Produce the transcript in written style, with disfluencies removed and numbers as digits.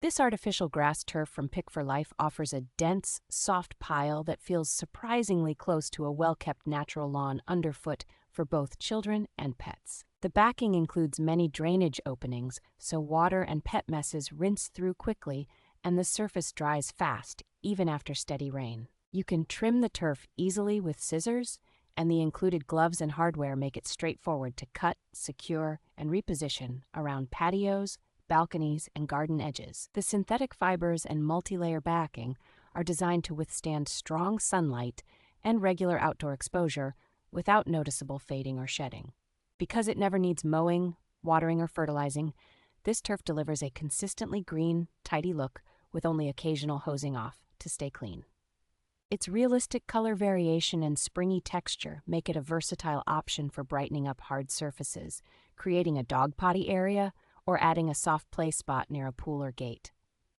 This artificial grass turf from Pick for Life offers a dense, soft pile that feels surprisingly close to a well-kept natural lawn underfoot for both children and pets. The backing includes many drainage openings, so water and pet messes rinse through quickly and the surface dries fast, even after steady rain. You can trim the turf easily with scissors, and the included gloves and hardware make it straightforward to cut, secure, and reposition around patios, balconies, and garden edges. The synthetic fibers and multi-layer backing are designed to withstand strong sunlight and regular outdoor exposure without noticeable fading or shedding. Because it never needs mowing, watering, or fertilizing, this turf delivers a consistently green, tidy look with only occasional hosing off to stay clean. Its realistic color variation and springy texture make it a versatile option for brightening up hard surfaces, creating a dog potty area, or adding a soft play spot near a pool or gate.